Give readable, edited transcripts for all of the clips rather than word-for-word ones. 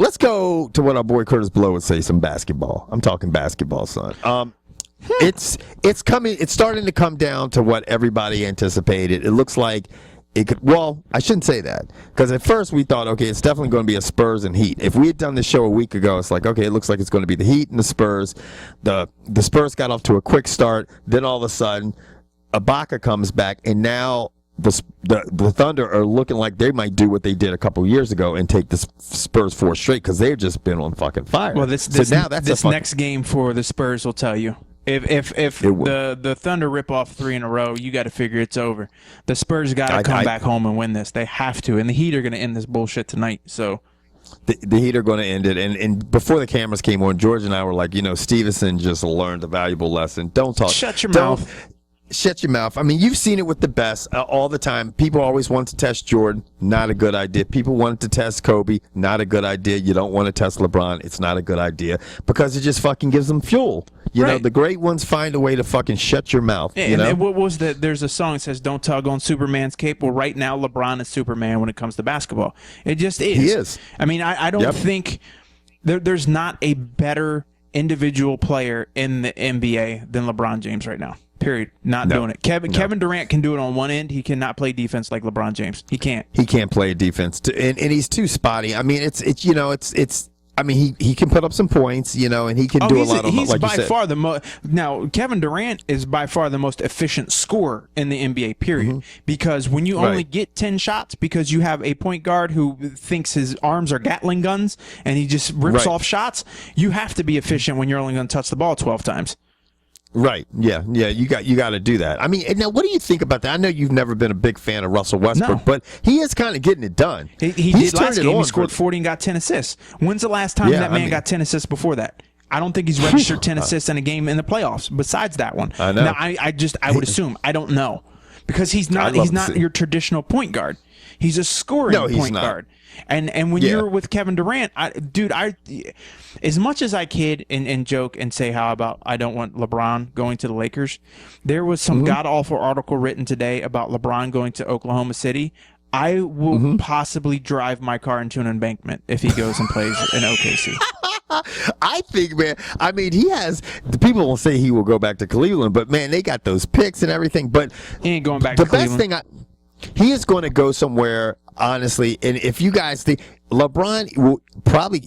let's go to what our boy Curtis Blow would say, some basketball. I'm talking basketball, son. It's coming. It's starting to come down to what everybody anticipated. It looks like it could. Well, I shouldn't say that, because at first we thought, okay, it's definitely going to be a Spurs and Heat. If we had done this show a week ago, it's like, okay, it looks like it's going to be the Heat and the Spurs. The Spurs got off to a quick start. Then all of a sudden, Ibaka comes back, and now the Thunder are looking like they might do what they did a couple years ago and take the Spurs 4 straight, because they've just been on fucking fire. Well, this next game for the Spurs will tell you. If the Thunder rip off 3 in a row, you got to figure it's over. The Spurs got to come back home and win this. They have to, and the Heat are going to end this bullshit tonight. So the Heat are going to end it. And before the cameras came on, George and I were like, Stevenson just learned a valuable lesson. Don't talk. Shut your mouth. Shut your mouth. I mean, you've seen it with the best all the time. People always want to test Jordan. Not a good idea. People wanted to test Kobe. Not a good idea. You don't want to test LeBron. It's not a good idea, because it just fucking gives them fuel. You know, the great ones find a way to fucking shut your mouth. Yeah, and what was that? There's a song that says, "Don't tug on Superman's cape." Well, right now, LeBron is Superman when it comes to basketball. It just is. He is. I mean, I don't think there's not a better individual player in the NBA than LeBron James right now. Period. Not doing it. Kevin Durant can do it on one end. He cannot play defense like LeBron James. He can't. He can't play defense, and he's too spotty. I mean, it's. I mean, he can put up some points, and he can do a lot of, like you said. He's by far the most. Now, Kevin Durant is by far the most efficient scorer in the NBA, period. Because when you only get 10 shots, because you have a point guard who thinks his arms are Gatling guns and he just rips off shots, you have to be efficient when you're only going to touch the ball 12 times. Right. Yeah. You got to do that. I mean, and now what do you think about that? I know you've never been a big fan of Russell Westbrook, but he is kind of getting it done. He did last game. He scored 40 and got 10 assists. When's the last time that man got 10 assists before that? I don't think he's registered 10 assists in a game in the playoffs besides that one. I know. Now, I would assume. I don't know. Because he's not your traditional point guard. He's a scoring point guard. And when you're with Kevin Durant, as much as I kid and joke and say how about I don't want LeBron going to the Lakers, there was some god-awful article written today about LeBron going to Oklahoma City. I will possibly drive my car into an embankment if he goes and plays in OKC. I think, man, I mean, the people will say he will go back to Cleveland, but, man, they got those picks and everything. But he ain't going back to Cleveland. He is going to go somewhere, honestly, and if you guys think LeBron will probably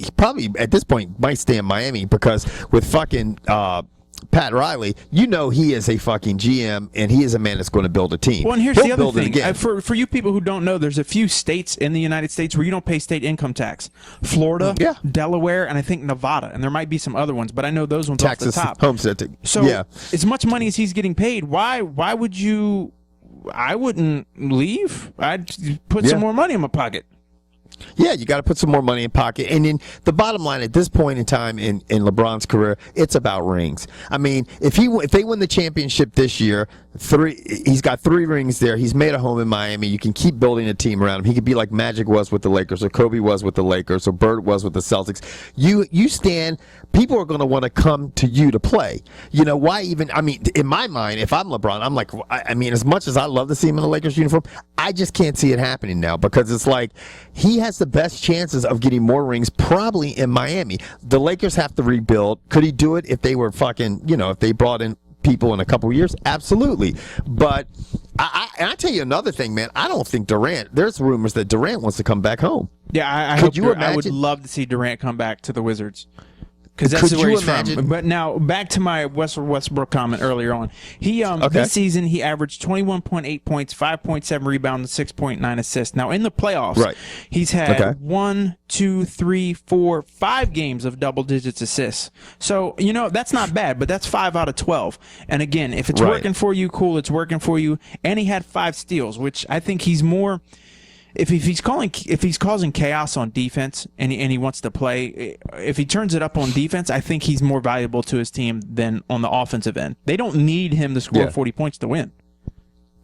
at this point might stay in Miami, because with fucking Pat Riley, he is a fucking GM, and he is a man that's going to build a team. Well, and here's the other thing. For you people who don't know, there's a few states in the United States where you don't pay state income tax. Florida, Delaware, and I think Nevada, and there might be some other ones, but I know those ones Texas, off the top. Homestead. So as much money as he's getting paid, why would you... I wouldn't leave. I'd put some more money in my pocket. Yeah, you got to put some more money in pocket. And then the bottom line at this point in time in LeBron's career, it's about rings. I mean, if they win the championship this year, he's got 3 rings there. He's made a home in Miami. You can keep building a team around him. He could be like Magic was with the Lakers, or Kobe was with the Lakers, or Bird was with the Celtics. You stand. People are going to want to come to you to play. Why even? I mean, in my mind, if I'm LeBron, I'm like, I mean, as much as I love to see him in the Lakers uniform, I just can't see it happening now, because it's like he has the best chances of getting more rings probably in Miami. The Lakers have to rebuild. Could he do it if they were fucking, if they brought in people in a couple of years? Absolutely. But I tell you another thing, man. I don't think Durant, there's rumors that Durant wants to come back home. Yeah, I would love to see Durant come back to the Wizards. Because that's where he's from. But now, back to my Westbrook comment earlier on. He this season, he averaged 21.8 points, 5.7 rebounds, 6.9 assists. Now, in the playoffs, he's had 1, 2, 3, 4, 5 games of double digits assists. So, that's not bad, but that's 5 out of 12. And again, if it's working for you, cool, it's working for you. And he had 5 steals, which I think he's more... If he's causing chaos on defense and he wants to play, if he turns it up on defense, I think he's more valuable to his team than on the offensive end. They don't need him to score 40 points to win.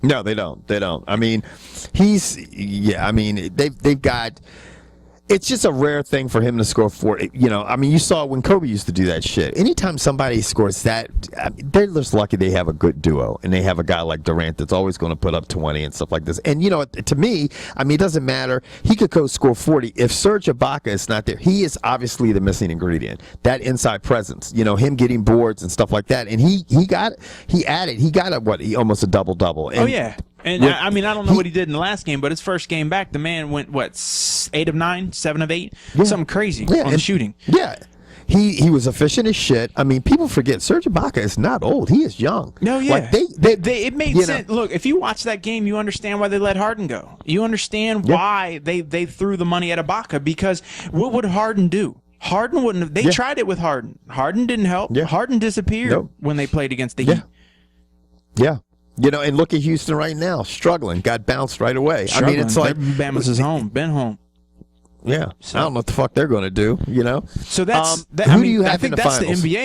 No, they don't. I mean, they've got. it's just a rare thing for him to score 40. You know, I mean, you saw when Kobe used to do that shit. Anytime somebody scores that, I mean, they're just lucky they have a good duo, and they have a guy like Durant that's always going to put up 20 and stuff like this. And, you know, to me, I mean, it doesn't matter. He could go score 40. If Serge Ibaka is not there, he is obviously the missing ingredient. That inside presence, you know, him getting boards and stuff like that. And he got almost a double-double. Oh, yeah. And I mean, I don't know what he did in the last game, but his first game back, the man went, 8 of 9, 7 of 8? Yeah. Something crazy on the shooting. Yeah. He was efficient as shit. I mean, people forget Serge Ibaka is not old. He is young. No, yeah. Like it made sense. Look, if you watch that game, you understand why they let Harden go. You understand why they threw the money at Ibaka, because what would Harden do? Harden wouldn't have. They tried it with Harden. Harden didn't help. Yeah. Harden disappeared when they played against the Heat. Yeah. You know, and look at Houston right now, struggling, got bounced right away. I mean, it's like Bama's is home, been home. Yeah, so I don't know what the fuck they're going to do. You know, so that's who do you have in the finals? The NBA.